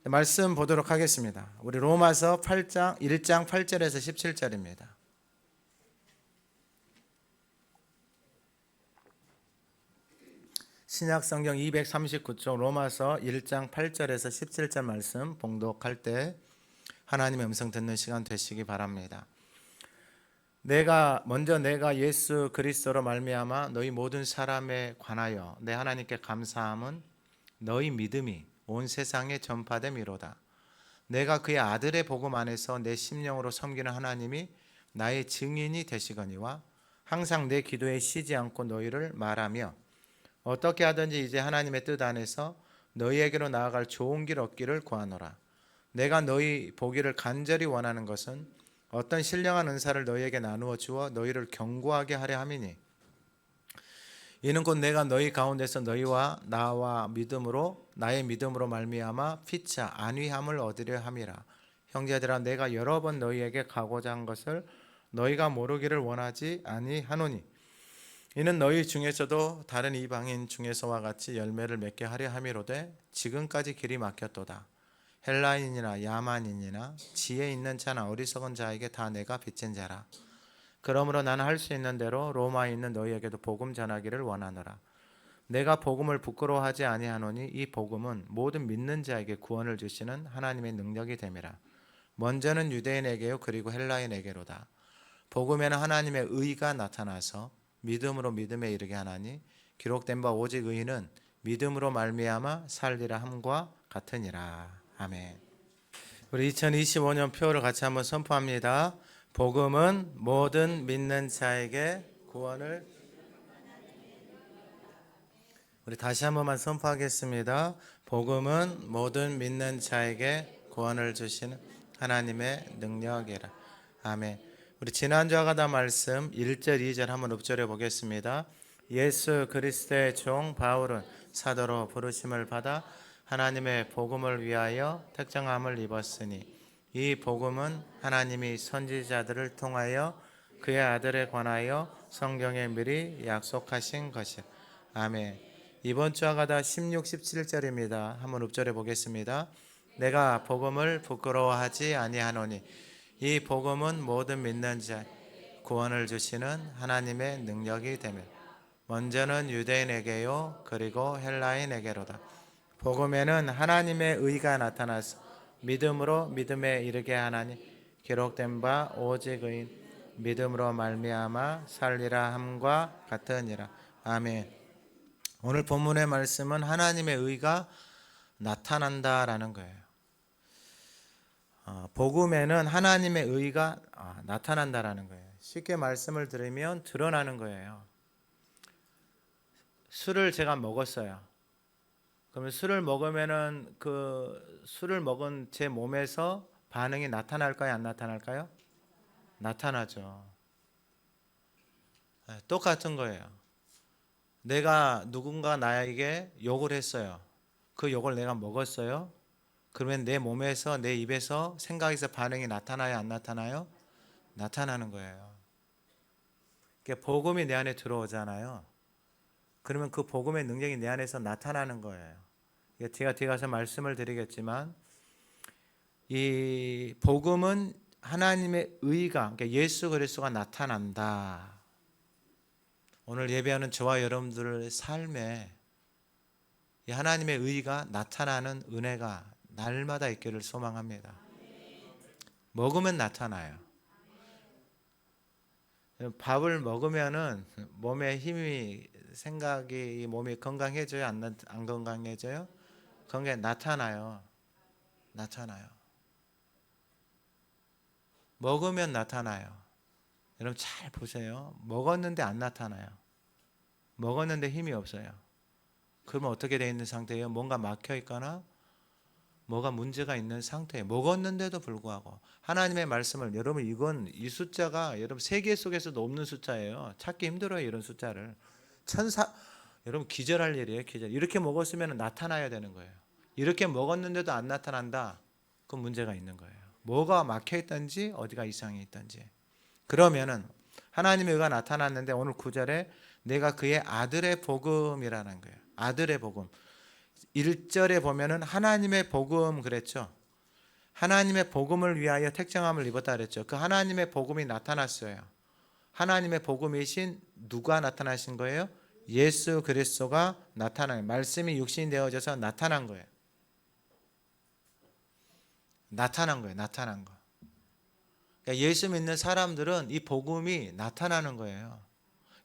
말씀 보도록 하겠습니다. 우리 로마서 8장 1장 8절에서 17절입니다. 신약 성경 239쪽 로마서 1장 8절에서 17절 말씀 봉독할 때 하나님의 음성 듣는 시간 되시기 바랍니다. 내가 예수 그리스도로 말미암아 너희 모든 사람에 관하여 내 하나님께 감사함은 너희 믿음이 온 세상에 전파됨이로다. 내가 그의 아들의 복음 안에서 내 심령으로 섬기는 하나님이 나의 증인이 되시거니와 항상 내 기도에 쉬지 않고 너희를 말하며 어떻게 하든지 이제 하나님의 뜻 안에서 너희에게로 나아갈 좋은 길 얻기를 구하노라. 내가 너희 보기를 간절히 원하는 것은 어떤 신령한 은사를 너희에게 나누어 주어 너희를 견고하게 하려 함이니 이는 곧 내가 너희 가운데서 너희와 나의 믿음으로 말미암아 피차 안위함을 얻으려 함이라. 형제들아, 내가 여러 번 너희에게 가고자 한 것을 너희가 모르기를 원하지 아니하노니 이는 너희 중에서도 다른 이방인 중에서와 같이 열매를 맺게 하려 함이로되 지금까지 길이 막혔도다. 헬라인이나 야만인이나 지혜 있는 자나 어리석은 자에게 다 내가 빚진 자라. 그러므로 나는 할 수 있는 대로 로마에 있는 너희에게도 복음 전하기를 원하노라. 내가 복음을 부끄러워하지 아니하노니 이 복음은 모든 믿는 자에게 구원을 주시는 하나님의 능력이 됨이라. 먼저는 유대인에게요 그리고 헬라인에게로다. 복음에는 하나님의 의가 나타나서 믿음으로 믿음에 이르게 하나니 기록된 바 오직 의인은 믿음으로 말미암아 살리라 함과 같으니라. 아멘. 우리 2025년 표를 같이 한번 선포합니다. 복음은 모든 믿는 자에게 구원을. 우리 다시 한 번만 선포하겠습니다. 복음은 모든 믿는 자에게 구원을 주시는 하나님의 능력이라. 아멘. 우리 지난주와 같은 말씀 1절 2절 한번 읊조려 보겠습니다. 예수 그리스도의 종 바울은 사도로 부르심을 받아 하나님의 복음을 위하여 택정함을 입었으니 이 복음은 하나님이 선지자들을 통하여 그의 아들에 관하여 성경에 미리 약속하신 것이라. 아멘. 이번 주와 같아 16, 17절입니다. 한번 읊조려 보겠습니다. 내가 복음을 부끄러워하지 아니하노니 이 복음은 모든 믿는 자 구원을 주시는 하나님의 능력이 되며 먼저는 유대인에게요 그리고 헬라인에게로다. 복음에는 하나님의 의가 나타나서 믿음으로 믿음에 이르게 하나니 기록된 바 오직 의인 믿음으로 말미암아 살리라 함과 같으니라. 아멘. 오늘 본문의 말씀은 하나님의 의가 나타난다라는 거예요. 복음에는 하나님의 의가 나타난다라는 거예요. 쉽게 말씀을 드리면 드러나는 거예요. 술을 제가 먹었어요. 그러면 술을 먹으면은 그 술을 먹은 제 몸에서 반응이 나타날까요? 안 나타날까요? 나타나죠. 똑같은 거예요. 내가 누군가 나에게 욕을 했어요. 그 욕을 내가 먹었어요. 그러면 내 몸에서 내 입에서 생각에서 반응이 나타나요? 안 나타나요? 나타나는 거예요. 그러니까 복음이 내 안에 들어오잖아요. 그러면 그 복음의 능력이 내 안에서 나타나는 거예요. 제가 뒤에 가서 말씀을 드리겠지만 이 복음은 하나님의 의가 그러니까 예수 그리스도가 나타난다. 오늘 예배하는 저와 여러분들의 삶에 이 하나님의 의가 나타나는 은혜가 날마다 있기를 소망합니다. 먹으면 나타나요. 밥을 먹으면은 몸에 힘이 생각이 몸이 건강해져요? 안 건강해져요? 건강에 나타나요. 먹으면 나타나요. 여러분 잘 보세요. 먹었는데 안 나타나요. 먹었는데 힘이 없어요. 그러면 어떻게 되어 있는 상태예요? 뭔가 막혀 있거나 뭐가 문제가 있는 상태예요. 먹었는데도 불구하고 하나님의 말씀을 여러분 이 숫자가 여러분 세계 속에서도 없는 숫자예요. 찾기 힘들어요. 이런 숫자를. 여러분 기절할 일이에요. 기절. 이렇게 먹었으면 나타나야 되는 거예요. 이렇게 먹었는데도 안 나타난다. 그건 문제가 있는 거예요. 뭐가 막혀 있든지 어디가 이상이 있든지. 그러면은 하나님의 의가 나타났는데 오늘 9절에 내가 그의 아들의 복음이라는 거예요. 아들의 복음. 1절에 보면은 하나님의 복음 그랬죠. 하나님의 복음을 위하여 택정함을 입었다 그랬죠. 그 하나님의 복음이 나타났어요. 하나님의 복음이신 누가 나타나신 거예요? 예수 그리스도가 나타나요. 말씀이 육신이 되어져서 나타난 거예요. 나타난 거예요. 나타난 거. 그러니까 예수 믿는 사람들은 이 복음이 나타나는 거예요.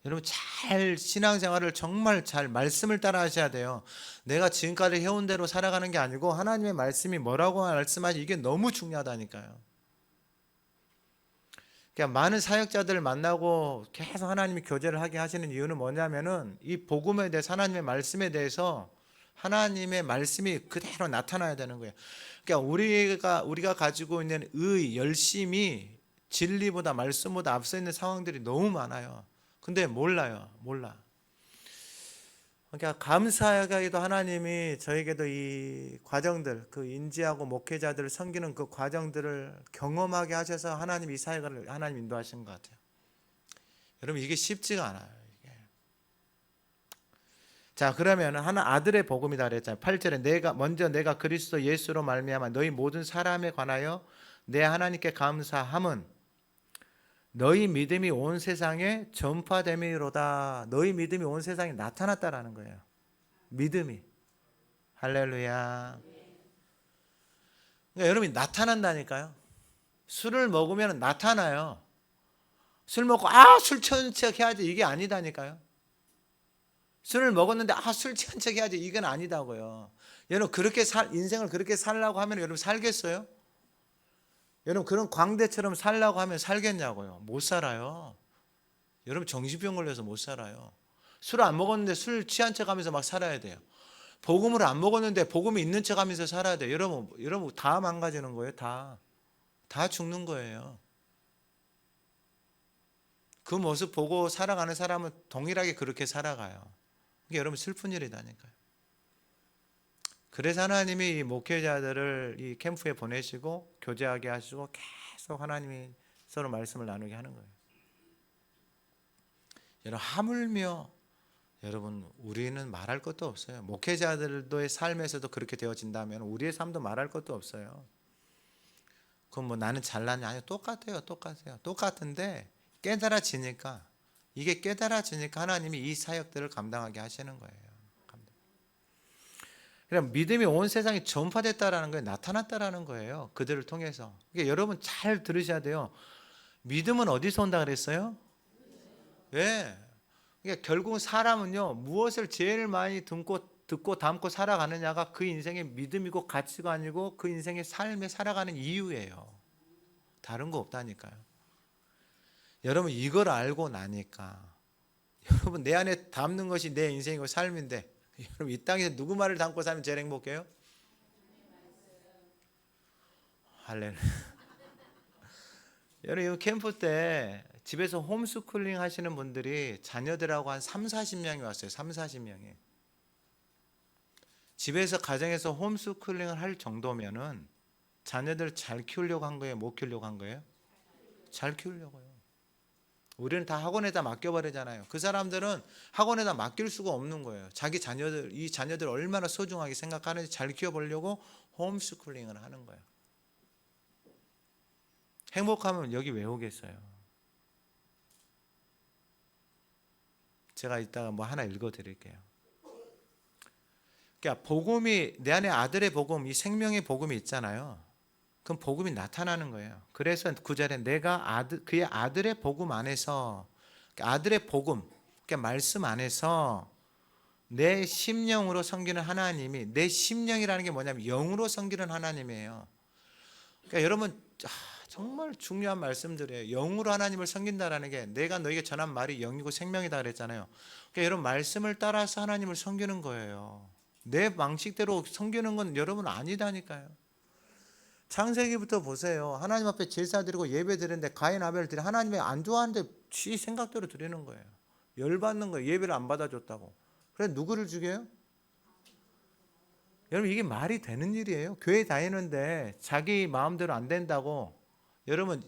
여러분 잘 신앙생활을 정말 잘 말씀을 따라 하셔야 돼요. 내가 지금까지 해온 대로 살아가는 게 아니고 하나님의 말씀이 뭐라고 말씀하지 이게 너무 중요하다니까요. 그러니까 많은 사역자들을 만나고 계속 하나님이 교제를 하게 하시는 이유는 뭐냐면은 이 복음에 대해서 하나님의 말씀에 대해서 하나님의 말씀이 그대로 나타나야 되는 거예요. 그러니까 우리가 가지고 있는 열심이 진리보다 말씀보다 앞서 있는 상황들이 너무 많아요. 근데 몰라. 그러니까 감사하게도 하나님이 저에게도 이 과정들, 그 인지하고 목회자들을 섬기는 그 과정들을 경험하게 하셔서 하나님 이 사역을 하나님 인도하신 것 같아요. 여러분 이게 쉽지가 않아요. 이게. 자, 그러면 하나 아들의 복음이다 그랬잖아요. 8절에 내가 그리스도 예수로 말미암아 너희 모든 사람에 관하여 내 하나님께 감사함은 너희 믿음이 온 세상에 전파됨이로다. 너희 믿음이 온 세상에 나타났다라는 거예요. 믿음이. 할렐루야. 그러니까 여러분이 나타난다니까요. 술을 먹으면 나타나요. 술 먹고 술 취한 척 해야지 이게 아니다니까요. 술을 먹었는데 술 취한 척 해야지 이건 아니다고요. 여러분 그렇게 인생을 그렇게 살라고 하면 여러분 살겠어요? 여러분 그런 광대처럼 살라고 하면 살겠냐고요? 못 살아요. 여러분 정신병 걸려서 못 살아요. 술을 안 먹었는데 술 취한 척 하면서 막 살아야 돼요. 복음을 안 먹었는데 복음이 있는 척 하면서 살아야 돼요. 여러분 다 망가지는 거예요. 다 죽는 거예요. 그 모습 보고 살아가는 사람은 동일하게 그렇게 살아가요. 이게 여러분 슬픈 일이다니까요. 그래서 하나님이 이 목회자들을 이 캠프에 보내시고 교제하게 하시고 계속 하나님이 서로 말씀을 나누게 하는 거예요. 여러분 하물며 여러분 우리는 말할 것도 없어요. 목회자들의 삶에서도 그렇게 되어진다면 우리의 삶도 말할 것도 없어요. 그럼 뭐 나는 잘났냐? 아니 똑같아요. 똑같은데 깨달아지니까 하나님이 이 사역들을 감당하게 하시는 거예요. 그럼 믿음이 온 세상에 전파됐다라는 거예요. 나타났다라는 거예요. 그들을 통해서. 그러니까 여러분 잘 들으셔야 돼요. 믿음은 어디서 온다 그랬어요? 예. 그러니까 결국 사람은요 무엇을 제일 많이 듣고 담고 살아가느냐가 그 인생의 믿음이고 가치관이고 그 인생의 삶에 살아가는 이유예요. 다른 거 없다니까요. 여러분 이걸 알고 나니까 여러분 내 안에 담는 것이 내 인생이고 삶인데 여러분 이 땅에서 누구 말을 담고 살면 제일 행복해요? 할렐루야. 여러분 캠프 때 집에서 홈스쿨링 하시는 분들이 자녀들하고 한 30-40명이 왔어요. 30-40명이. 집에서 가정에서 홈스쿨링을 할 정도면은 자녀들 잘 키우려고 한 거예요? 못 키우려고 한 거예요? 잘 키우려고요. 우리는 다 학원에다 맡겨버리잖아요. 그 사람들은 학원에다 맡길 수가 없는 거예요. 이 자녀들 얼마나 소중하게 생각하는지 잘 키워보려고 홈스쿨링을 하는 거예요. 행복하면 여기 왜 오겠어요? 제가 이따가 뭐 하나 읽어드릴게요. 그러니까 복음이 내 안에 아들의 복음, 이 생명의 복음이 있잖아요. 그럼 복음이 나타나는 거예요. 그래서 9절에 내가 그의 아들의 복음 안에서 아들의 복음, 그러니까 말씀 안에서 내 심령으로 섬기는 하나님이 내 심령이라는 게 뭐냐면 영으로 섬기는 하나님이에요. 그러니까 여러분 정말 중요한 말씀들이에요. 영으로 하나님을 섬긴다라는 게 내가 너에게 전한 말이 영이고 생명이다 그랬잖아요. 그러니까 여러분 말씀을 따라서 하나님을 섬기는 거예요. 내 방식대로 섬기는 건 여러분 아니다니까요. 창세기부터 보세요. 하나님 앞에 제사 드리고 예배 드리는데 가인 아벨 드리 하나님이 안 좋아하는데 지 생각대로 드리는 거예요. 열받는 거예요. 예배를 안 받아줬다고. 그래 누구를 죽여요? 여러분 이게 말이 되는 일이에요? 교회 다니는데 자기 마음대로 안 된다고 여러분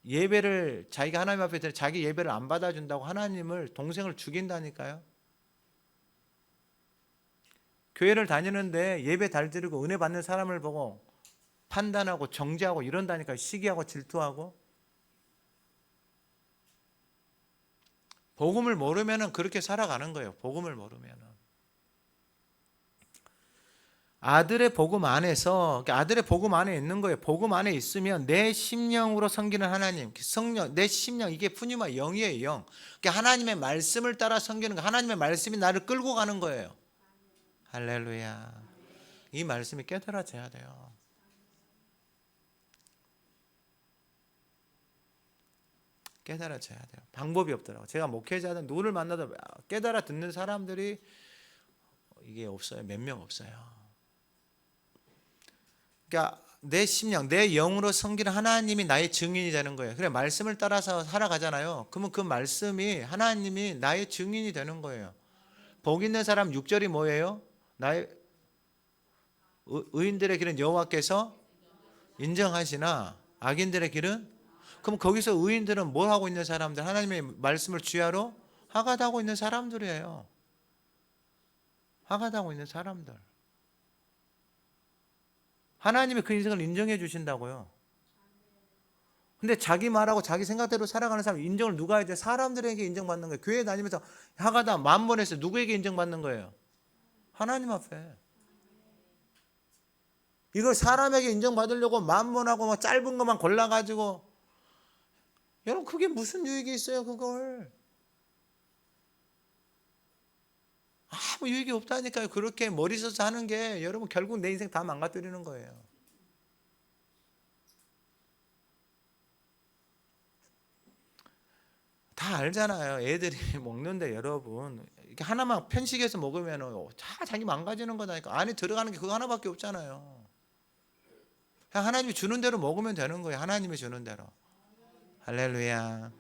예배를 자기가 하나님 앞에 드리 자기 예배를 안 받아준다고 하나님을 동생을 죽인다니까요. 교회를 다니는데 예배 달드리고 은혜 받는 사람을 보고 판단하고 정죄하고 이런다니까. 시기하고 질투하고. 복음을 모르면 그렇게 살아가는 거예요. 복음을 모르면. 아들의 복음 안에서, 아들의 복음 안에 있는 거예요. 복음 안에 있으면 내 심령으로 섬기는 하나님, 성령, 내 심령, 이게 푸니마 영이에요. 영. 그러니까 하나님의 말씀을 따라 섬기는 거. 하나님의 말씀이 나를 끌고 가는 거예요. 할렐루야. 이 말씀이 깨달아져야 돼요. 깨달아져야 돼요. 방법이 없더라고요. 제가 목회자든 누구를 만나도 깨달아 듣는 사람들이 이게 없어요. 몇 명 없어요. 그러니까 내 심령, 내 영으로 섬기는 하나님이 나의 증인이 되는 거예요. 그래, 말씀을 따라서 살아가잖아요. 그러면 그 말씀이 하나님이 나의 증인이 되는 거예요. 복 있는 사람 6절이 뭐예요? 나의 의인들의 길은 여호와께서 인정하시나 악인들의 길은. 그럼 거기서 의인들은 뭘 하고 있는 사람들? 하나님의 말씀을 주야로 하가다고 있는 사람들이에요. 하가다고 있는 사람들. 하나님이 그 인생을 인정해 주신다고요. 근데 자기 말하고 자기 생각대로 살아가는 사람 인정을 누가 해야 돼? 사람들에게 인정받는 거예요. 교회 다니면서 하가다 만번에서 누구에게 인정받는 거예요? 하나님 앞에. 이걸 사람에게 인정받으려고 만번하고 막 짧은 것만 골라가지고, 여러분 그게 무슨 유익이 있어요? 그걸 아무 유익이 없다니까요. 그렇게 머리 써서 하는 게 여러분 결국 내 인생 다 망가뜨리는 거예요. 다 알잖아요. 애들이 먹는데 여러분 이렇게 하나만 편식해서 먹으면 다 자기 망가지는 거다니까. 안에 들어가는 게 그거 하나밖에 없잖아요. 그냥 하나님이 주는 대로 먹으면 되는 거예요. 하나님이 주는 대로. 할렐루야.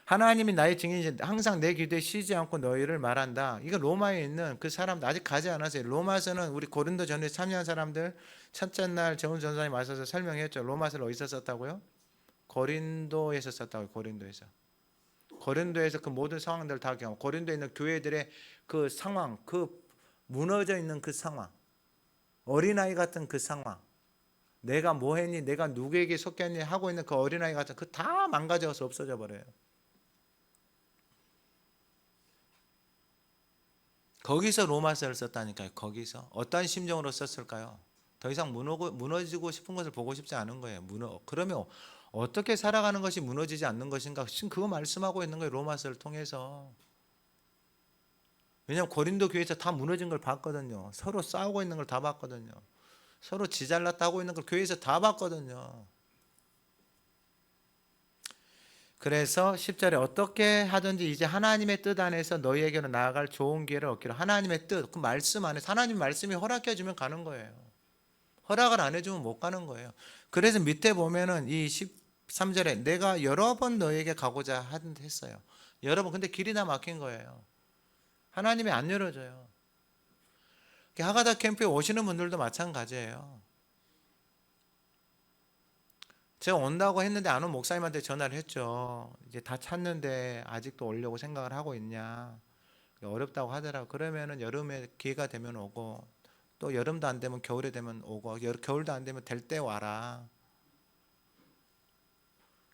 하나님이 나의 증인이시, 항상 내 기도에 쉬지 않고 너희를 말한다. 이거 로마에 있는 그 사람들 아직 가지 않았어요. 로마서는 우리 고린도 전에 참여한 사람들 첫째 날 정훈 전사님 와서 설명했죠. 로마서를 어디서 썼다고요? 고린도에서 썼다고요. 고린도에서. 고린도에서 그 모든 상황들을 다 경험. 고린도에 있는 교회들의 그 상황, 그 무너져 있는 그 상황, 어린아이 같은 그 상황, 내가 뭐 했니, 내가 누구에게 속했니 하고 있는 그 어린아이 같은 그 다 망가져서 없어져 버려요. 거기서 로마서를 썼다니까요. 거기서 어떤 심정으로 썼을까요? 더 이상 무너지고 싶은 것을 보고 싶지 않은 거예요. 그러면 어떻게 살아가는 것이 무너지지 않는 것인가? 지금 그거 말씀하고 있는 거예요. 로마서를 통해서. 왜냐하면 고린도 교회에서 다 무너진 걸 봤거든요. 서로 싸우고 있는 걸 다 봤거든요. 서로 지잘났다 하고 있는 걸 교회에서 다 봤거든요. 그래서 10절에 어떻게 하든지 이제 하나님의 뜻 안에서 너희에게로 나아갈 좋은 기회를 얻기로. 하나님의 뜻, 그 말씀 안에서 하나님 말씀이 허락해 주면 가는 거예요. 허락을 안 해주면 못 가는 거예요. 그래서 밑에 보면은 이 13절에 내가 여러 번 너에게 가고자 했어요. 여러 번. 근데 길이 다 막힌 거예요. 하나님이 안 열어줘요. 하가다 캠프에 오시는 분들도 마찬가지예요. 제가 온다고 했는데 안 온 목사님한테 전화를 했죠. 이제 다 찼는데 아직도 오려고 생각을 하고 있냐. 어렵다고 하더라고. 그러면은 여름에 기회가 되면 오고, 또 여름도 안 되면 겨울에 되면 오고, 겨울도 안 되면 될 때 와라.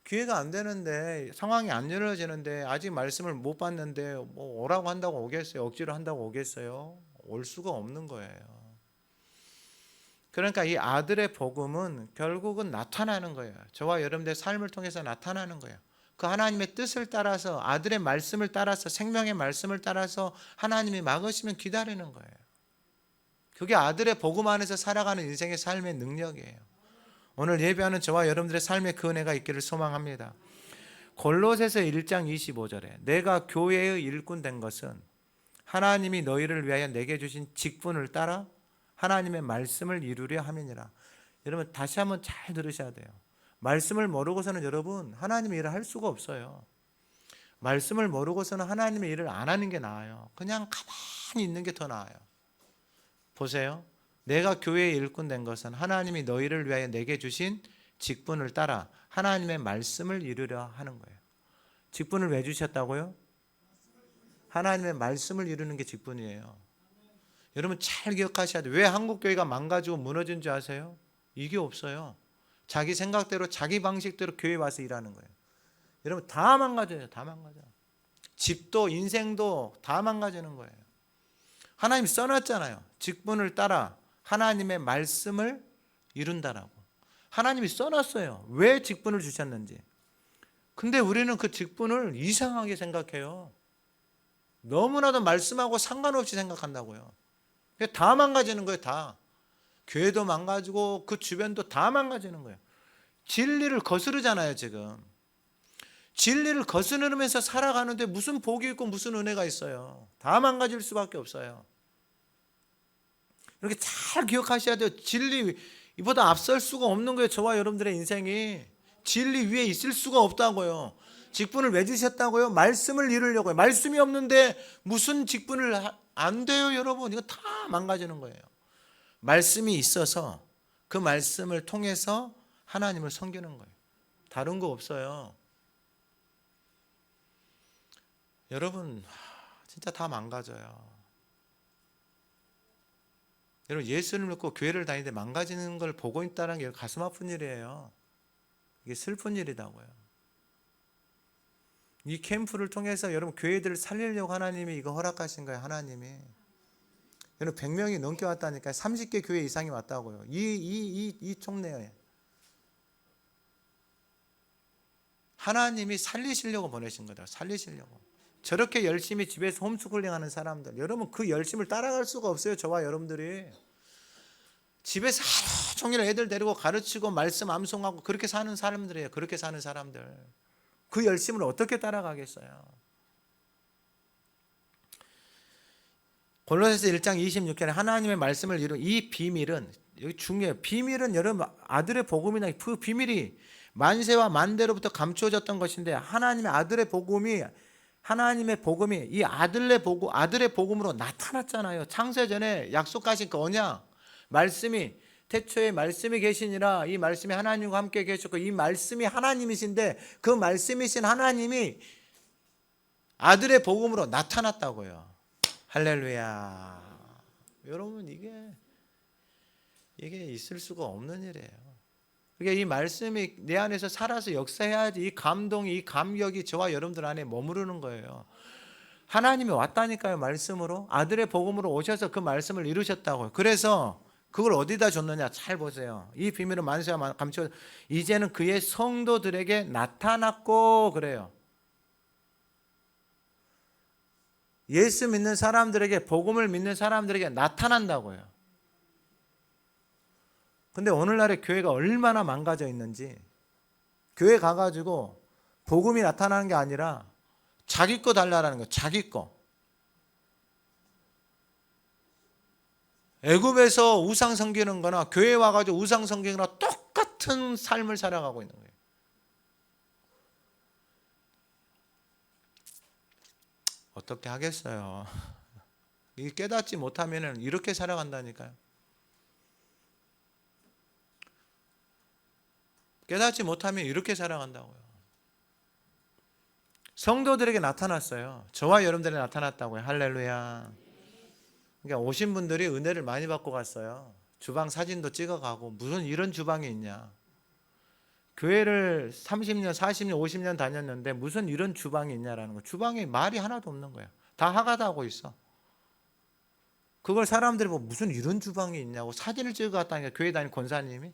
기회가 안 되는데, 상황이 안 열어지는데, 아직 말씀을 못 봤는데 뭐 오라고 한다고 오겠어요? 억지로 한다고 오겠어요? 올 수가 없는 거예요. 그러니까 이 아들의 복음은 결국은 나타나는 거예요. 저와 여러분들의 삶을 통해서 나타나는 거예요. 그 하나님의 뜻을 따라서, 아들의 말씀을 따라서, 생명의 말씀을 따라서 하나님이 막으시면 기다리는 거예요. 그게 아들의 복음 안에서 살아가는 인생의 삶의 능력이에요. 오늘 예배하는 저와 여러분들의 삶의 그 은혜가 있기를 소망합니다. 골로새서 1장 25절에 내가 교회의 일꾼 된 것은 하나님이 너희를 위하여 내게 주신 직분을 따라 하나님의 말씀을 이루려 함이니라. 여러분 다시 한번 잘 들으셔야 돼요. 말씀을 모르고서는 여러분 하나님의 일을 할 수가 없어요. 말씀을 모르고서는 하나님의 일을 안 하는 게 나아요. 그냥 가만히 있는 게 더 나아요. 보세요. 내가 교회의 일꾼 된 것은 하나님이 너희를 위하여 내게 주신 직분을 따라 하나님의 말씀을 이루려 하는 거예요. 직분을 왜 주셨다고요? 하나님의 말씀을 이루는 게 직분이에요. 여러분 잘 기억하셔야 돼요. 왜 한국교회가 망가지고 무너진 줄 아세요? 이게 없어요. 자기 생각대로 자기 방식대로 교회 와서 일하는 거예요. 여러분 다 망가져요. 다 망가져. 집도 인생도 다 망가지는 거예요. 하나님 써놨잖아요. 직분을 따라 하나님의 말씀을 이룬다라고. 하나님이 써놨어요. 왜 직분을 주셨는지. 근데 우리는 그 직분을 이상하게 생각해요. 너무나도 말씀하고 상관없이 생각한다고요. 다 망가지는 거예요. 다. 교회도 망가지고 그 주변도 다 망가지는 거예요. 진리를 거스르잖아요. 지금 진리를 거스르면서 살아가는데 무슨 복이 있고 무슨 은혜가 있어요. 다 망가질 수밖에 없어요. 이렇게 잘 기억하셔야 돼요. 진리보다 앞설 수가 없는 거예요. 저와 여러분들의 인생이 진리 위에 있을 수가 없다고요. 직분을 왜 주셨다고요? 말씀을 이루려고요. 말씀이 없는데 무슨 직분을 안 돼요, 여러분. 이거 다 망가지는 거예요. 말씀이 있어서 그 말씀을 통해서 하나님을 섬기는 거예요. 다른 거 없어요. 여러분 진짜 다 망가져요. 여러분 예수를 믿고 교회를 다니는데 망가지는 걸 보고 있다는 게 가슴 아픈 일이에요. 이게 슬픈 일이다고요. 이 캠프를 통해서 여러분 교회들을 살리려고 하나님이 이거 허락하신 거예요. 하나님이. 여러분 100명이 넘게 왔다니까요. 30개 교회 이상이 왔다고요. 이 총내에 하나님이 살리시려고 보내신 거다. 살리시려고. 저렇게 열심히 집에서 홈스쿨링 하는 사람들, 여러분 그 열심을 따라갈 수가 없어요. 저와 여러분들이 집에서 하루 종일 애들 데리고 가르치고 말씀 암송하고 그렇게 사는 사람들이에요. 그렇게 사는 사람들, 그 열심을 어떻게 따라가겠어요? 골로새서 1장 26절에 하나님의 말씀을 이룬 이 비밀은, 여기 중요해요. 비밀은 여러분 아들의 복음이나 그 비밀이 만세와 만대로부터 감추어졌던 것인데 하나님의 아들의 복음이 이 아들의 복음으로 나타났잖아요. 창세전에 약속하신 그 언약 말씀이, 태초에 말씀이 계시니라, 이 말씀이 하나님과 함께 계셨고 이 말씀이 하나님이신데 그 말씀이신 하나님이 아들의 복음으로 나타났다고요. 할렐루야. 여러분 이게 있을 수가 없는 일이에요. 그러니까 이 말씀이 내 안에서 살아서 역사해야지 이 감동이, 이 감격이 저와 여러분들 안에 머무르는 거예요. 하나님이 왔다니까요. 말씀으로, 아들의 복음으로 오셔서 그 말씀을 이루셨다고요. 그래서 그걸 어디다 줬느냐 잘 보세요. 이 비밀은 만세와 감추어 이제는 그의 성도들에게 나타났고 그래요. 예수 믿는 사람들에게, 복음을 믿는 사람들에게 나타난다고요. 근데 오늘날의 교회가 얼마나 망가져 있는지, 교회 가가지고 복음이 나타나는 게 아니라 자기 거 달라라는 거예요. 자기 거. 애굽에서 우상 섬기는 거나 교회 와가지고 우상 섬기는 거나 똑같은 삶을 살아가고 있는 거예요. 어떻게 하겠어요? 이 깨닫지 못하면 이렇게 살아간다니까요. 깨닫지 못하면 이렇게 살아간다고요. 성도들에게 나타났어요. 저와 여러분들에게 나타났다고요. 할렐루야. 그러니까 오신 분들이 은혜를 많이 받고 갔어요. 주방 사진도 찍어가고, 무슨 이런 주방이 있냐. 교회를 30년, 40년, 50년 다녔는데 무슨 이런 주방이 있냐라는 거. 주방에 말이 하나도 없는 거예요. 다 하가다 하고 있어. 그걸 사람들이 보고 무슨 이런 주방이 있냐고 사진을 찍어 갔다니까, 교회 다니는 권사님이.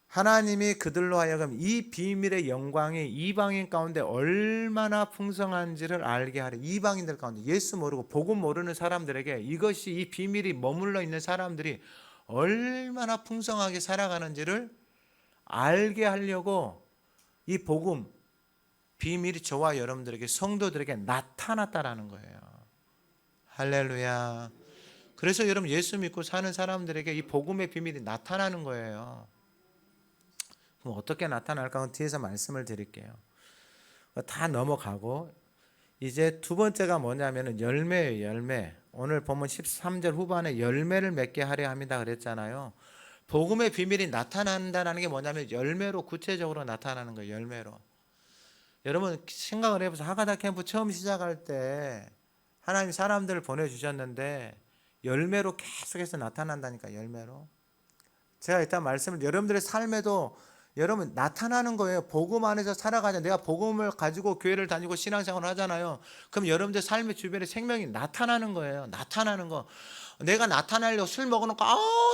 하나님이 그들로 하여금 이 비밀의 영광이 이방인 가운데 얼마나 풍성한지를 알게 하려. 이방인들 가운데, 예수 모르고 복음 모르는 사람들에게 이것이, 이 비밀이 머물러 있는 사람들이 얼마나 풍성하게 살아가는지를 알게 하려고 이 복음 비밀이 저와 여러분들에게, 성도들에게 나타났다라는 거예요. 할렐루야. 그래서 여러분 예수 믿고 사는 사람들에게 이 복음의 비밀이 나타나는 거예요. 그럼 어떻게 나타날까? 뒤에서 말씀을 드릴게요. 다 넘어가고 이제 두 번째가 뭐냐면 열매예요. 열매. 오늘 보면 13절 후반에 열매를 맺게 하려 합니다 그랬잖아요. 복음의 비밀이 나타난다는 게 뭐냐면 열매로, 구체적으로 나타나는 거예요. 열매로. 여러분 생각을 해보세요. 하가다 캠프 처음 시작할 때 하나님 사람들을 보내주셨는데 열매로 계속해서 나타난다니까. 열매로. 제가 일단 말씀을 여러분들의 삶에도 여러분 나타나는 거예요. 복음 안에서 살아가자. 내가 복음을 가지고 교회를 다니고 신앙생활을 하잖아요. 그럼 여러분들 삶의 주변에 생명이 나타나는 거예요. 나타나는 거. 내가 나타나려고 술 먹어놓고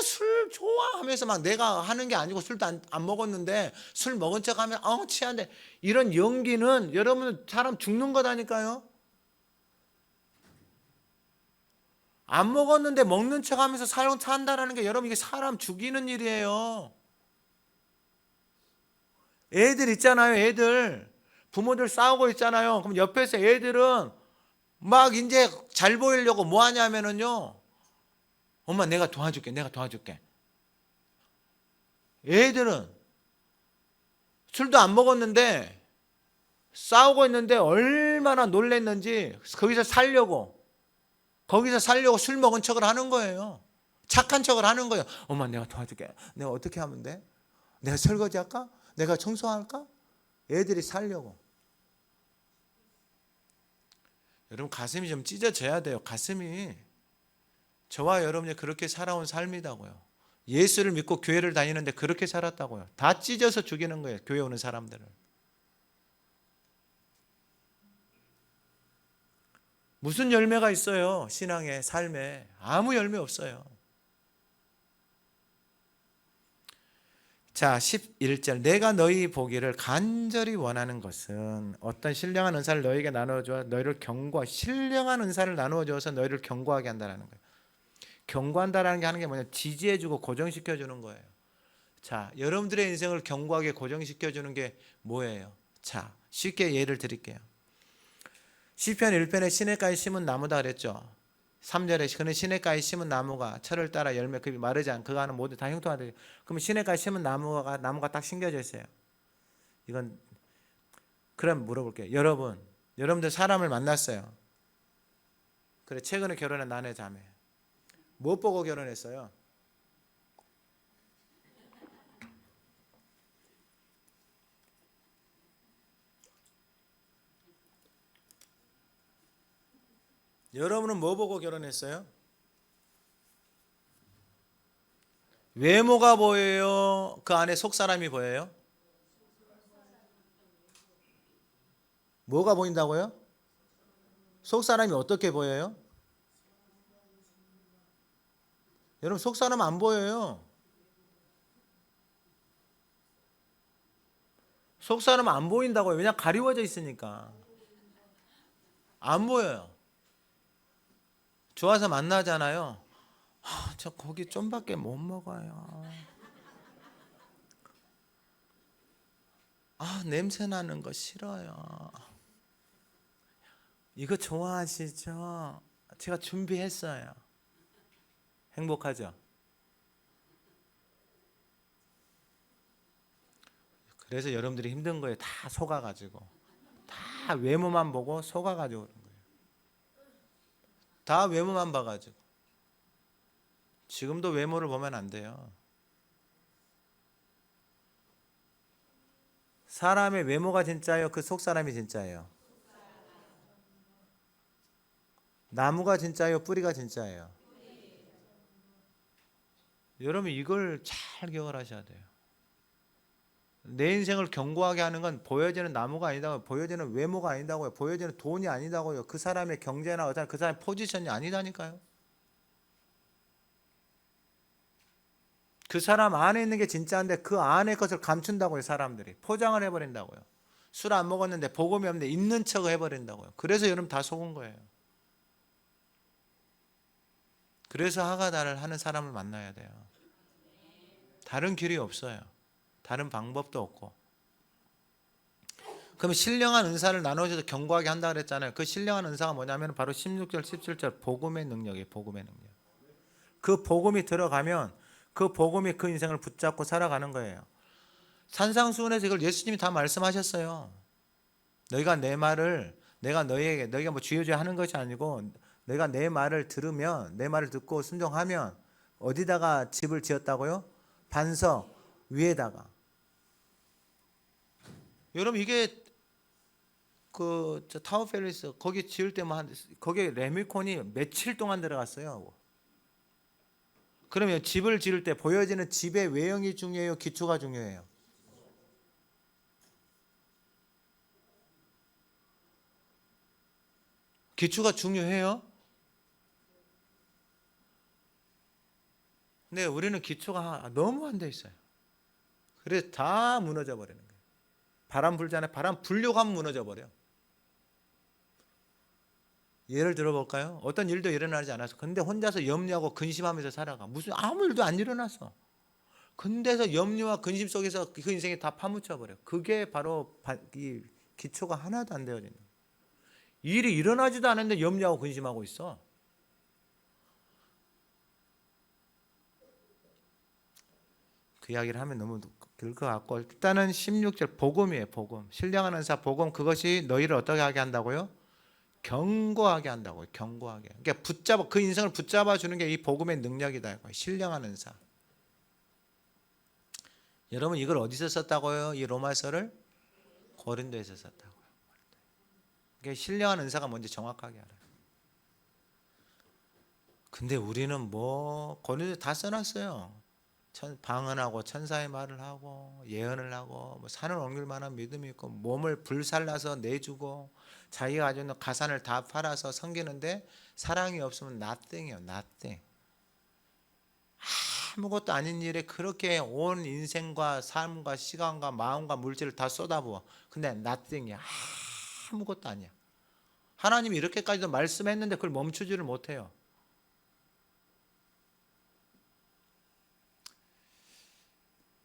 술 좋아 하면서 막 내가 하는 게 아니고 술도 안 먹었는데 술 먹은 척하면 취한데, 이런 연기는 여러분 사람 죽는 거다니까요. 안 먹었는데 먹는 척하면서 산다라는 게 여러분 이게 사람 죽이는 일이에요. 애들 있잖아요. 애들 부모들 싸우고 있잖아요. 그럼 옆에서 애들은 막 이제 잘 보이려고 뭐 하냐면은요, 엄마 내가 도와줄게, 내가 도와줄게. 애들은 술도 안 먹었는데 싸우고 있는데 얼마나 놀랬는지 거기서 살려고 술 먹은 척을 하는 거예요. 착한 척을 하는 거예요. 엄마 내가 도와줄게. 내가 어떻게 하면 돼? 내가 설거지 할까? 내가 청소할까? 애들이 살려고. 여러분 가슴이 좀 찢어져야 돼요. 가슴이. 저와 여러분이 그렇게 살아온 삶이다고요. 예수를 믿고 교회를 다니는데 그렇게 살았다고요. 다 찢어서 죽이는 거예요. 교회 오는 사람들을. 무슨 열매가 있어요? 신앙의 삶에 아무 열매 없어요. 자, 11절. 내가 너희 보기를 간절히 원하는 것은, 어떤 신령한 은사를 너희에게 나누어줘 너희를 신령한 은사를 나누어줘서 너희를 견고하게 한다는 거예요. 견고한다라는 게 하는 게 뭐냐? 지지해주고 고정시켜주는 거예요. 자, 여러분들의 인생을 견고하게 고정시켜주는 게 뭐예요? 자, 쉽게 예를 드릴게요. 시편 1편에 시냇가에 심은 나무다 그랬죠. 3절에 그는 시냇가에 심은 나무가 철을 따라 열매 급이 마르지 않고 그가 하는 모두 다 형통하되. 그러면 시냇가에 심은 나무가 딱 심겨져 있어요. 이건 그럼 물어볼게요. 여러분들 사람을 만났어요. 그래, 최근에 결혼한 나네 자매. 뭐 보고 결혼했어요? 여러분은 뭐 보고 결혼했어요? 외모가 보여요? 그 안에 속 사람이 보여요? 뭐가 보인다고요? 속 사람이 어떻게 보여요? 여러분 속 사람 안 보여요. 속 사람 안 보인다고요. 왜냐 가리워져 있으니까 안 보여요. 좋아서 만나잖아요. 저 고기 좀밖에 못 먹어요. 냄새 나는 거 싫어요. 이거 좋아하시죠? 제가 준비했어요. 행복하죠? 그래서 여러분들이 힘든 거예요. 다 속아가지고. 다 외모만 보고 속아가지고 그런 거예요. 다 외모만 봐가지고. 지금도 외모를 보면 안 돼요. 사람의 외모가 진짜예요? 그 속 사람이 진짜예요? 나무가 진짜예요? 뿌리가 진짜예요? 여러분 이걸 잘 기억을 하셔야 돼요. 내 인생을 견고하게 하는 건 보여지는 나무가 아니다고요. 보여지는 외모가 아니다고요. 보여지는 돈이 아니다고요. 그 사람의 경제나 어떤 그 사람의 포지션이 아니다니까요. 그 사람 안에 있는 게 진짜인데 그 안의 것을 감춘다고요. 사람들이 포장을 해버린다고요. 술 안 먹었는데 복음이 없는데 있는 척을 해버린다고요. 그래서 여러분 다 속은 거예요. 그래서 하가다를 하는 사람을 만나야 돼요. 다른 길이 없어요. 다른 방법도 없고. 그럼 신령한 은사를 나눠줘서 견고하게 한다 그랬잖아요. 그 신령한 은사가 뭐냐면 바로 16절 17절 복음의 능력이에요. 복음의 능력. 그 복음이 들어가면 그 복음이 그 인생을 붙잡고 살아가는 거예요. 산상수훈에서 이걸 예수님이 다 말씀하셨어요. 너희가 내 말을 내가 너희가 뭐 주여주여 하는 것이 아니고 내가 내 말을 들으면 내 말을 듣고 순종하면 어디다가 집을 지었다고요? 반석 위에다가. 여러분 이게 타워 팰리스 거기 지을 때만 거기에 레미콘이 며칠 동안 들어갔어요. 그러면 집을 지을 때 보여지는 집의 외형이 중요해요, 기초가 중요해요? 기초가 중요해요. 근데 우리는 기초가 너무 안 돼 있어요. 그래서 다 무너져 버리는 거예요. 바람 불잖아요. 바람 불려고 하면 무너져 버려. 예를 들어볼까요? 어떤 일도 일어나지 않았어. 근데 혼자서 염려하고 근심하면서 살아가. 무슨 아무 일도 안 일어났어. 근데서 염려와 근심 속에서 그 인생이 다 파묻혀 버려. 그게 바로 이 기초가 하나도 안 되어지는 거예요. 일이 일어나지도 않았는데 염려하고 근심하고 있어. 그 이야기를 하면 너무 길 것 같고, 일단은 16절 복음이에요. 복음. 신령한 은사 복음, 그것이 너희를 어떻게 하게 한다고요? 견고하게 한다고요. 견고하게. 그러니까 그 인생을 붙잡아 주는 게 이 복음의 능력이다. 신령한 은사. 여러분 이걸 어디서 썼다고요? 이 로마서를 고린도에서 썼다고요. 그러니까 신령한 은사가 뭔지 정확하게 알아요. 근데 우리는 고린도 다 써놨어요. 방언하고 천사의 말을 하고 예언을 하고 산을 옮길 만한 믿음이 있고 몸을 불살라서 내주고 자기가 가지고 있는 가산을 다 팔아서 섬기는데 사랑이 없으면 nothing이에요. nothing. 아무것도 아닌 일에 그렇게 온 인생과 삶과 시간과 마음과 물질을 다 쏟아부어. 근데 nothing이야. 아무것도 아니야. 하나님이 이렇게까지도 말씀했는데 그걸 멈추지를 못해요.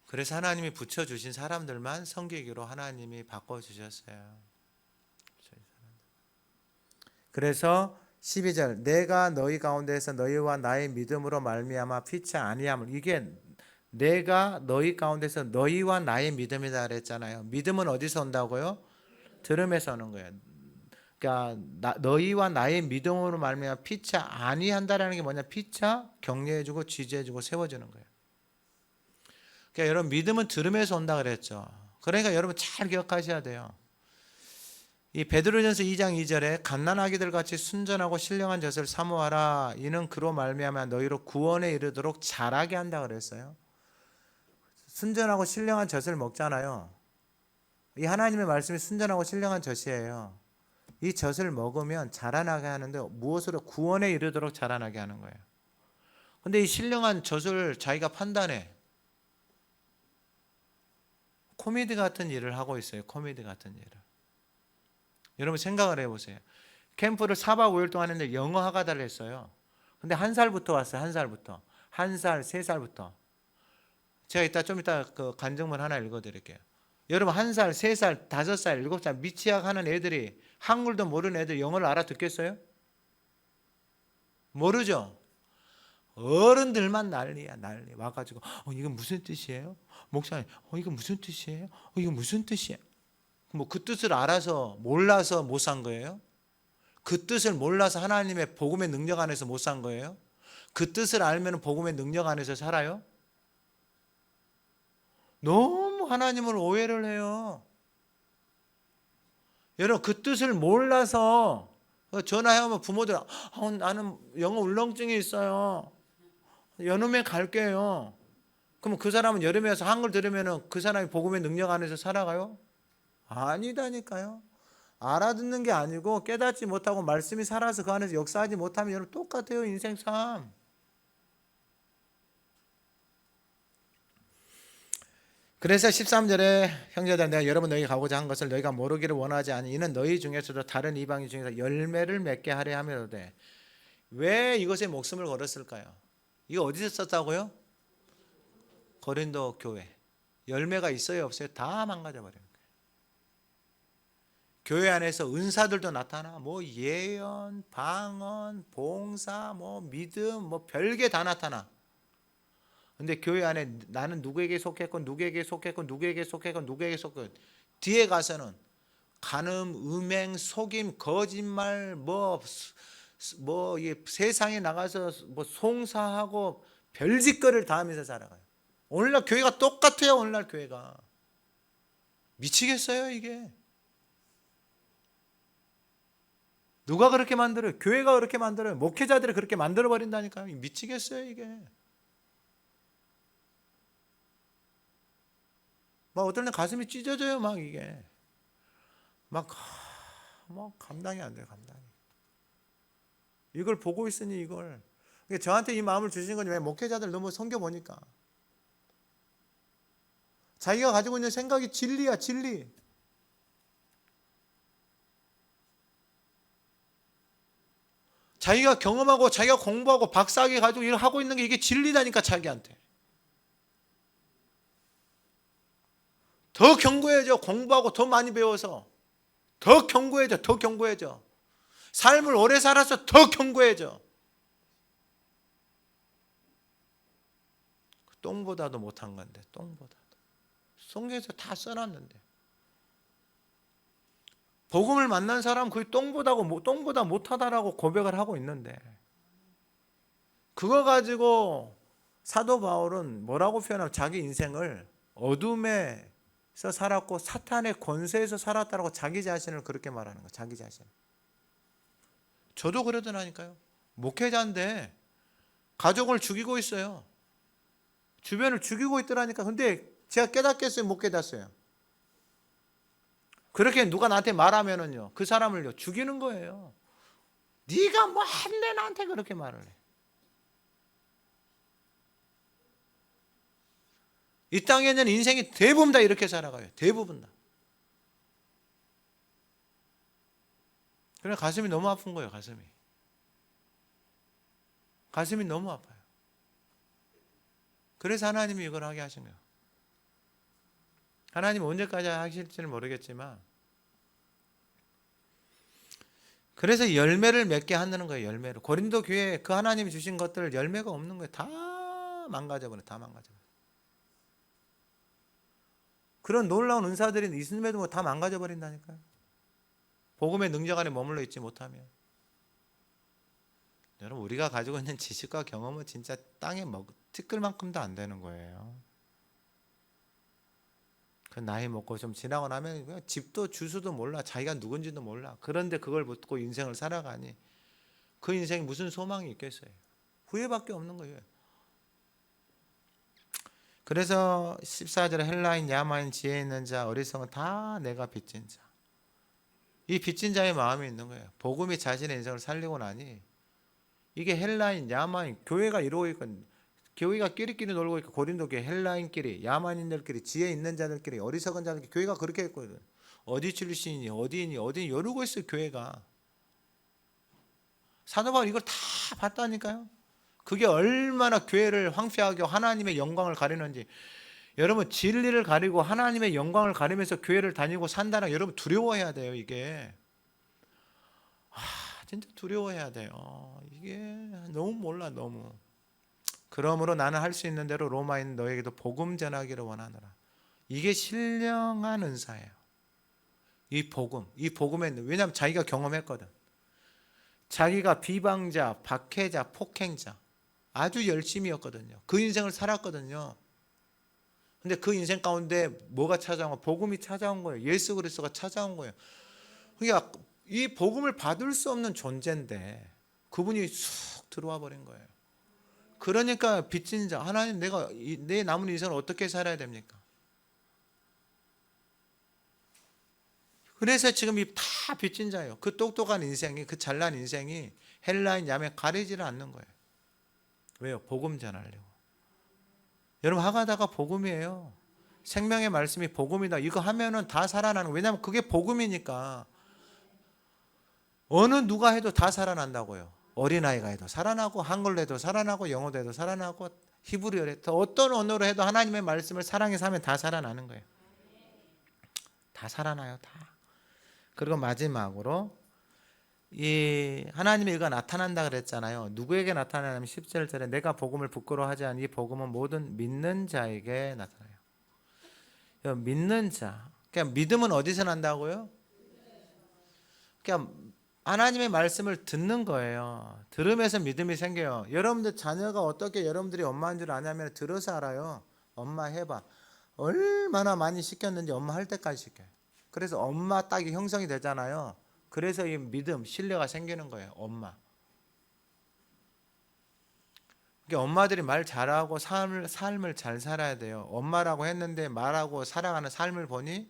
그래서 하나님이 붙여주신 사람들만 섬기기로 하나님이 바꿔주셨어요. 그래서 12절 내가 너희 가운데에서 너희와 나의 믿음으로 말미암아 피치 아니함을, 이게 내가 너희 가운데서 너희와 나의 믿음이다 그랬잖아요. 믿음은 어디서 온다고요? 들음에서 오는 거예요. 그러니까 너희와 나의 믿음으로 말미암아 피치 아니한다라는 게 뭐냐? 피차 격려해주고 지지해주고 세워주는 거예요. 그러니까 여러분 믿음은 들음에서 온다 그랬죠. 그러니까 여러분 잘 기억하셔야 돼요. 이 베드로전서 2장 2절에 갓난아기들 같이 순전하고 신령한 젖을 사모하라. 이는 그로 말미암아 너희로 구원에 이르도록 자라게 한다 그랬어요. 순전하고 신령한 젖을 먹잖아요. 이 하나님의 말씀이 순전하고 신령한 젖이에요. 이 젖을 먹으면 자라나게 하는데 무엇으로? 구원에 이르도록 자라나게 하는 거예요. 근데 이 신령한 젖을 자기가 판단해. 코미디 같은 일을 하고 있어요. 코미디 같은 일을. 여러분 생각을 해보세요. 캠프를 4박 5일 동안 했는데 영어 하가다를 했어요. 근데 1살부터 왔어요. 1살부터. 1살, 3살부터. 제가 좀 이따 그 간증문 하나 읽어드릴게요. 여러분 1살, 3살, 5살, 7살 미취학 하는 애들이 한글도 모르는 애들 영어를 알아듣겠어요? 모르죠? 어른들만 난리야, 난리. 와가지고 이건 무슨 뜻이에요? 목사님, 이건 무슨 뜻이에요? 이건 무슨 뜻이에요? 그 뜻을 알아서 몰라서 못 산 거예요? 그 뜻을 몰라서 하나님의 복음의 능력 안에서 못 산 거예요? 그 뜻을 알면 복음의 능력 안에서 살아요? 너무 하나님을 오해를 해요. 여러분 그 뜻을 몰라서 전화하면 부모들 나는 영어 울렁증이 있어요. 연음에 갈게요. 그럼 그 사람은 여름에 와서 한글 들으면 그 사람이 복음의 능력 안에서 살아가요? 아니다니까요. 알아듣는 게 아니고 깨닫지 못하고 말씀이 살아서 그 안에서 역사하지 못하면 여러분 똑같아요. 인생 삶. 그래서 13절에 형제들 내가 여러분 너희가 가고자 한 것을 너희가 모르기를 원하지 아니 이는 너희 중에서도 다른 이방인 중에서 열매를 맺게 하려 함이로되. 왜 이것에 목숨을 걸었을까요? 이거 어디서 썼다고요? 고린도 교회. 열매가 있어요 없어요? 다 망가져버려요. 교회 안에서 은사들도 나타나. 예언, 방언, 봉사, 믿음, 별게 다 나타나. 근데 교회 안에 나는 누구에게 속했고 누구에게 속했고 누구에게 속했고 누구에게 속했고 뒤에 가서는 간음, 음행, 속임, 거짓말 세상에 나가서 송사하고 별짓거리를 다 하면서 살아가요. 오늘날 교회가 똑같아요. 오늘날 교회가 미치겠어요 이게. 누가 그렇게 만들어요? 교회가 그렇게 만들어요. 목회자들이 그렇게 만들어버린다니까요. 미치겠어요 이게. 막 어떨 때 가슴이 찢어져요. 막 이게 막 감당이 안 돼요. 감당이. 이걸 보고 있으니 이걸. 그러니까 저한테 이 마음을 주신 건 왜 목회자들 너무 섬겨 보니까 자기가 가지고 있는 생각이 진리야 진리. 자기가 경험하고 자기가 공부하고 박사학위 가지고 일을 하고 있는 게 이게 진리다니까 자기한테. 더 견고해져. 공부하고 더 많이 배워서 더 견고해져. 더 견고해져. 삶을 오래 살아서 더 견고해져. 똥보다도 못한 건데 똥보다도. 성경에서 다 써놨는데. 복음을 만난 사람 거의 똥보다 못하다라고 고백을 하고 있는데 그거 가지고 사도 바울은 뭐라고 표현하면 자기 인생을 어둠에서 살았고 사탄의 권세에서 살았다라고 자기 자신을 그렇게 말하는 거예요. 자기 자신. 저도 그러더라니까요. 목회자인데 가족을 죽이고 있어요. 주변을 죽이고 있더라니까. 근데 제가 깨닫겠어요? 못 깨닫어요? 그렇게 누가 나한테 말하면은요, 그 사람을요 죽이는 거예요. 네가 뭐 한데 나한테 그렇게 말을 해. 이 땅에 있는 인생이 대부분 다 이렇게 살아가요. 대부분 다. 그래 가슴이 너무 아픈 거예요. 가슴이 너무 아파요. 그래서 하나님이 이걸 하게 하신 거예요. 하나님 언제까지 하실지는 모르겠지만 그래서 열매를 맺게 하는 거예요. 열매로. 고린도 교회에 그 하나님이 주신 것들 열매가 없는 거예요. 다 망가져버려요. 다 망가져버려요. 그런 놀라운 은사들이 있음에도 다 망가져버린다니까요. 복음의 능력 안에 머물러 있지 못하면. 여러분 우리가 가지고 있는 지식과 경험은 진짜 땅에 티끌 만큼도 안 되는 거예요. 그 나이 먹고 좀 지나고 나면 그냥 집도 주소도 몰라. 자기가 누군지도 몰라. 그런데 그걸 붙고 인생을 살아가니 그 인생에 무슨 소망이 있겠어요. 후회밖에 없는 거예요. 그래서 14절에 헬라인, 야마인, 지혜 있는 자, 어리석은 다 내가 빚진 자. 이 빚진 자의 마음이 있는 거예요. 복음이 자신의 인생을 살리고 나니 이게 헬라인, 야마인, 교회가 이루고 있거든요. 교회가 끼리끼리 놀고 있고 고린도 교회 헬라인끼리, 야만인들끼리, 지혜 있는 자들끼리, 어리석은 자들끼리 교회가 그렇게 했거든. 어디 출신이니 어디니 이러고 있어요. 교회가. 사도 바울 이걸 다 봤다니까요. 그게 얼마나 교회를 황폐하게 하나님의 영광을 가리는지. 여러분 진리를 가리고 하나님의 영광을 가리면서 교회를 다니고 산다는 여러분 두려워해야 돼요. 이게 진짜 두려워해야 돼요. 이게 너무 몰라 너무. 그러므로 나는 할 수 있는 대로 로마인 너에게도 복음 전하기를 원하노라. 이게 신령한 은사예요. 이 복음에 왜냐하면 자기가 경험했거든. 자기가 비방자, 박해자, 폭행자 아주 열심히였거든요. 그 인생을 살았거든요. 근데 그 인생 가운데 뭐가 찾아온 거예요? 복음이 찾아온 거예요. 예수 그리스도가 찾아온 거예요. 그러니까 이 복음을 받을 수 없는 존재인데 그분이 쑥 들어와 버린 거예요. 그러니까 빚진 자, 하나님 내가 내 남은 인생을 어떻게 살아야 됩니까? 그래서 지금 이 다 빚진 자예요. 그 똑똑한 인생이, 그 잘난 인생이 헬라인 야매 가리지를 않는 거예요. 왜요? 복음 전하려고. 여러분 하가다가 복음이에요. 생명의 말씀이 복음이다. 이거 하면은 다 살아나는 거예요. 왜냐하면 그게 복음이니까. 어느 누가 해도 다 살아난다고요. 어린아이가 해도 살아나고 한글로 해도 살아나고 영어로 해도 살아나고 히브리어로 해도 어떤 언어로 해도 하나님의 말씀을 사랑해서 하면 다 살아나는 거예요. 다 살아나요. 다. 그리고 마지막으로 이 하나님의 의가 나타난다 그랬잖아요. 누구에게 나타나냐면 17절에 내가 복음을 부끄러워하지 않니 이 복음은 모든 믿는 자에게 나타나요. 믿는 자. 그러니까 믿음은 어디서 난다고요? 그러니까 하나님의 말씀을 듣는 거예요. 들으면서 믿음이 생겨요. 여러분들 자녀가 어떻게 여러분들이 엄마인 줄 아냐면 들어서 알아요. 엄마 해봐. 얼마나 많이 시켰는지 엄마 할 때까지 시켜요. 그래서 엄마 딱이 형성이 되잖아요. 그래서 이 믿음, 신뢰가 생기는 거예요. 엄마. 그러니까 엄마들이 말 잘하고 삶을 잘 살아야 돼요. 엄마라고 했는데 말하고 살아가는 삶을 보니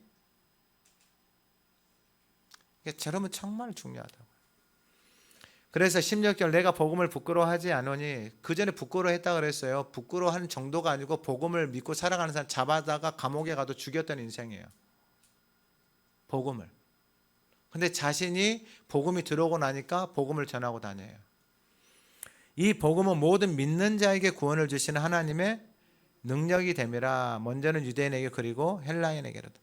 저러면 정말 중요하다고. 그래서 16절 내가 복음을 부끄러워하지 않으니, 그 전에 부끄러워했다 그랬어요. 부끄러워하는 정도가 아니고 복음을 믿고 살아가는 사람 잡아다가 감옥에 가도 죽였던 인생이에요. 복음을. 근데 자신이 복음이 들어오고 나니까 복음을 전하고 다녀요. 이 복음은 모든 믿는 자에게 구원을 주시는 하나님의 능력이 됨이라. 먼저는 유대인에게 그리고 헬라인에게로도.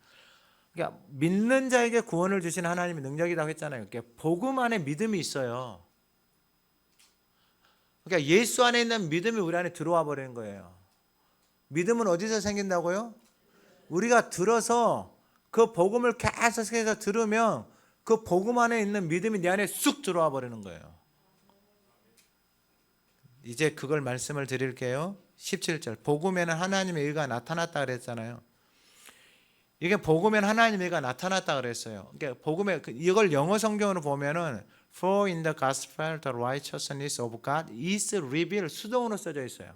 그러니까 믿는 자에게 구원을 주시는 하나님의 능력이라고 했잖아요. 그러니까 복음 안에 믿음이 있어요. 그러니까 예수 안에 있는 믿음이 우리 안에 들어와 버리는 거예요. 믿음은 어디서 생긴다고요? 우리가 들어서 그 복음을 계속해서 들으면 그 복음 안에 있는 믿음이 내 안에 쑥 들어와 버리는 거예요. 이제 그걸 말씀을 드릴게요. 17절 복음에는 하나님의 의가 나타났다 그랬잖아요. 이게 복음에는 하나님의 의가 나타났다 그랬어요. 그러니까 복음에 이걸 영어 성경으로 보면은 For in the gospel the righteousness of God is revealed 수동으로 써져 있어요.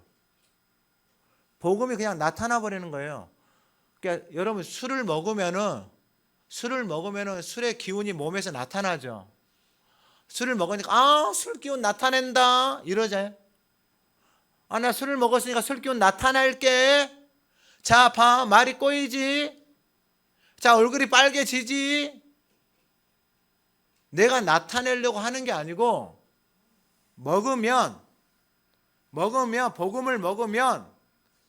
복음이 그냥 나타나 버리는 거예요. 그러니까 여러분 술을 먹으면은 술의 기운이 몸에서 나타나죠. 술을 먹으니까 술 기운 나타낸다 이러죠. 나 술을 먹었으니까 술 기운 나타낼게. 자, 봐, 말이 꼬이지. 자, 얼굴이 빨개지지. 내가 나타내려고 하는 게 아니고 먹으면 복음을 먹으면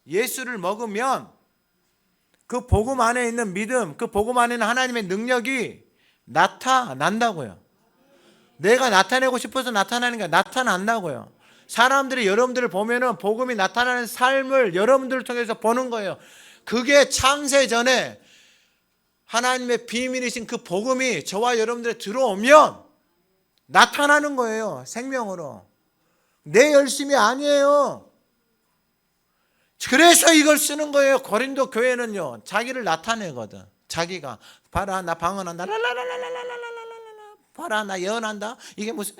예수를 먹으면 그 복음 안에 있는 믿음, 그 복음 안에 있는 하나님의 능력이 나타난다고요. 내가 나타내고 싶어서 나타나는 게 나타난다고요. 사람들이 여러분들을 보면은 복음이 나타나는 삶을 여러분들을 통해서 보는 거예요. 그게 창세 전에 하나님의 비밀이신 그 복음이 저와 여러분들에 들어오면 나타나는 거예요. 생명으로. 내 열심이 아니에요. 그래서 이걸 쓰는 거예요. 고린도 교회는요. 자기를 나타내거든. 자기가 봐라 나 방언한다. 랄랄랄랄랄랄랄랄랄랄. 봐라 나 예언한다. 이게 무슨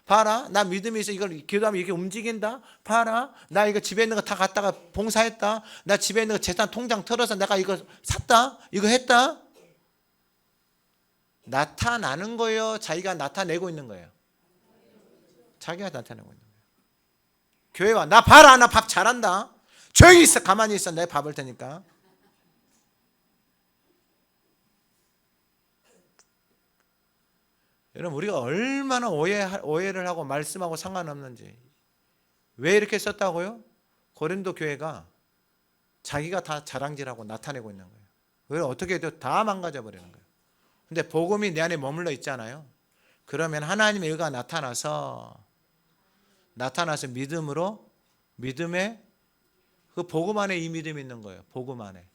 봐라 나 믿음이 있어. 이걸 기도하면 이게 움직인다. 봐라 나 이거 집에 있는 거 다 갖다가 봉사했다. 나 집에 있는 거 재산 통장 털어서 내가 이거 샀다. 이거 했다. 나타나는 거예요. 자기가 나타내고 있는 거예요. 자기가 나타내고 있는 거예요. 교회와 나 봐라 나 밥 잘한다. 조용히 있어. 가만히 있어. 내가 밥을 테니까. 여러분 우리가 얼마나 오해를 하고 말씀하고 상관없는지. 왜 이렇게 썼다고요? 고린도 교회가 자기가 다 자랑질하고 나타내고 있는 거예요. 그걸 어떻게 해도 다 망가져 버리는 거예요. 근데 복음이 내 안에 머물러 있잖아요. 그러면 하나님의 의가 나타나서 믿음의 그 복음 안에 이 믿음이 있는 거예요. 복음 안에.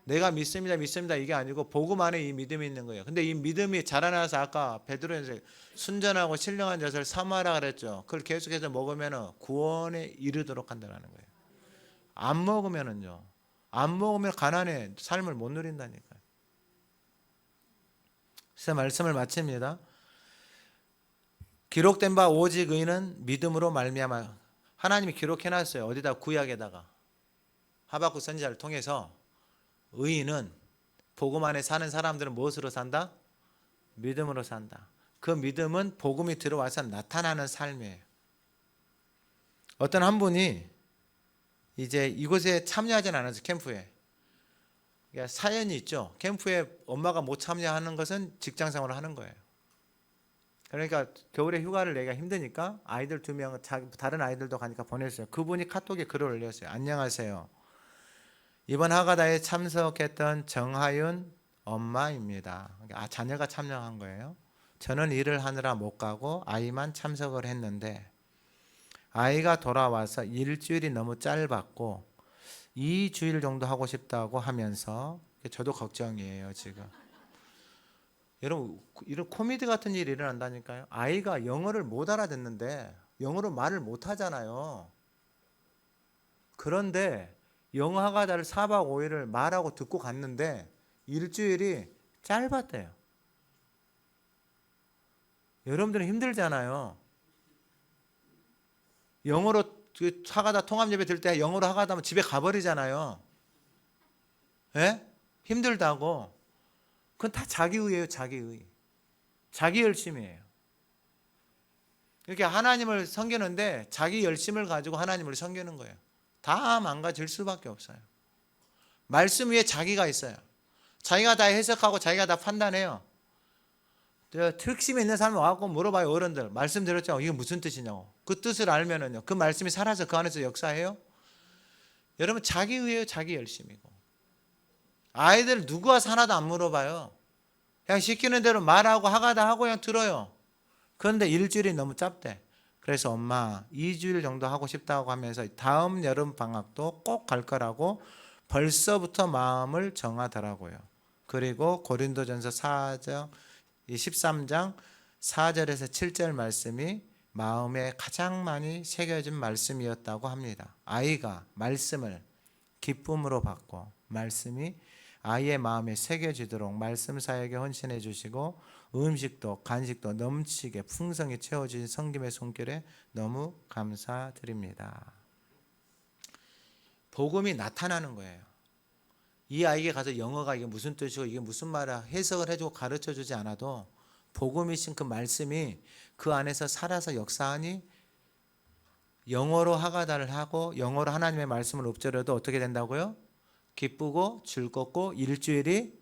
내가 믿습니다 이게 아니고 복음 안에 이 믿음이 있는 거예요. 근데 이 믿음이 자라나서 아까 베드로에서 순전하고 신령한 젖을 사모하라 그랬죠. 그걸 계속해서 먹으면 구원에 이르도록 한다는 거예요. 안 먹으면 가난해 삶을 못 누린다니까요. 그래서 말씀을 마칩니다. 기록된 바 오직 의는 믿음으로 말미암아. 하나님이 기록해놨어요. 어디다 구약에다가 하박국 선지자를 통해서 의인은 복음 안에 사는 사람들은 무엇으로 산다? 믿음으로 산다. 그 믿음은 복음이 들어와서 나타나는 삶이에요. 어떤 한 분이 이제 이곳에 참여하진 않았어요. 캠프에. 그러니까 사연이 있죠. 캠프에 엄마가 못 참여하는 것은 직장생활을 하는 거예요. 그러니까 겨울에 휴가를 내기가 힘드니까 아이들 2명, 다른 아이들도 가니까 보냈어요. 그분이 카톡에 글을 올렸어요. 안녕하세요. 이번 하가다에 참석했던 정하윤 엄마입니다. 자녀가 참여한 거예요. 저는 일을 하느라 못 가고 아이만 참석을 했는데 아이가 돌아와서 일주일이 너무 짧았고 2주일 정도 하고 싶다고 하면서 저도 걱정이에요 지금. 여러분 이런 코미디 같은 일이 일어난다니까요. 아이가 영어를 못 알아듣는데 영어로 말을 못 하잖아요. 그런데 영어 하가다를 4박 5일을 말하고 듣고 갔는데 일주일이 짧았대요. 여러분들은 힘들잖아요. 영어로 하가다 통합 예배 들 때 영어로 하가다 하면 집에 가버리잖아요. 예? 힘들다고. 그건 다 자기의예요. 자기의. 자기 열심이에요. 이렇게 하나님을 섬기는데 자기 열심을 가지고 하나님을 섬기는 거예요. 다 망가질 수밖에 없어요. 말씀 위에 자기가 있어요. 자기가 다 해석하고 자기가 다 판단해요. 특심이 있는 사람이 와갖고 물어봐요. 어른들 말씀 들었죠? 이게 무슨 뜻이냐고. 그 뜻을 알면은요, 그 말씀이 살아서 그 안에서 역사해요. 여러분, 자기의예요. 자기 열심이고. 아이들 누구와 하나도 안 물어봐요. 그냥 시키는 대로 말하고 하가다 하고 그냥 들어요. 그런데 일주일이 너무 짧대. 그래서 엄마 2주일 정도 하고 싶다고 하면서 다음 여름 방학도 꼭 갈 거라고 벌써부터 마음을 정하더라고요. 그리고 고린도전서 13장 4절에서 7절 말씀이 마음에 가장 많이 새겨진 말씀이었다고 합니다. 아이가 말씀을 기쁨으로 받고 말씀이 아이의 마음에 새겨지도록 말씀 사역에 헌신해 주시고 음식도 간식도 넘치게 풍성히 채워주신 성김의 손길에 너무 감사드립니다. 복음이 나타나는 거예요. 이 아이에게 가서 영어가 이게 무슨 뜻이고 이게 무슨 말이야 해석을 해주고 가르쳐 주지 않아도 복음이신 그 말씀이 그 안에서 살아서 역사하니 영어로 하가다를 하고 영어로 하나님의 말씀을 읊조려도 어떻게 된다고요? 기쁘고 즐겁고 일주일이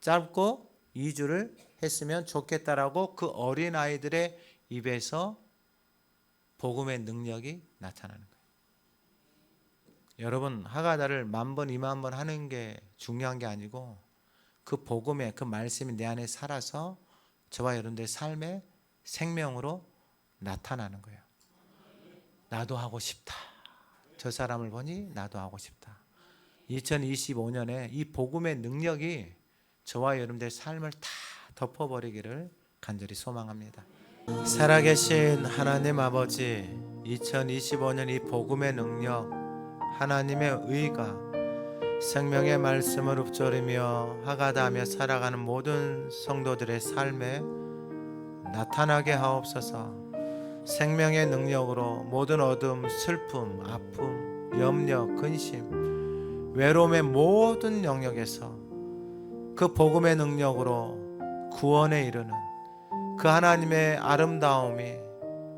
짧고 2주를 했으면 좋겠다라고 그 어린아이들의 입에서 복음의 능력이 나타나는 거예요. 여러분, 하가다를 10,000번, 20,000번 하는 게 중요한 게 아니고 그 복음의 그 말씀이 내 안에 살아서 저와 여러분들의 삶의 생명으로 나타나는 거예요. 나도 하고 싶다. 저 사람을 보니 나도 하고 싶다. 2025년에 이 복음의 능력이 저와 여러분들의 삶을 다 덮어버리기를 간절히 소망합니다. 살아계신 하나님 아버지, 2025년 이 복음의 능력, 하나님의 의가 생명의 말씀을 읊조리며 하가다하며 살아가는 모든 성도들의 삶에 나타나게 하옵소서. 생명의 능력으로 모든 어둠, 슬픔, 아픔, 염려, 근심, 외로움의 모든 영역에서 그 복음의 능력으로 구원에 이르는 그 하나님의 아름다움이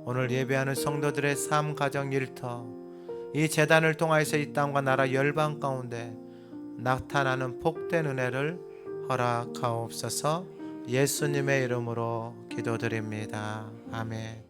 오늘 예배하는 성도들의 삶, 가정, 일터, 이 제단을 통하여서 이 땅과 나라 열방 가운데 나타나는 복된 은혜를 허락하옵소서. 예수님의 이름으로 기도드립니다. 아멘.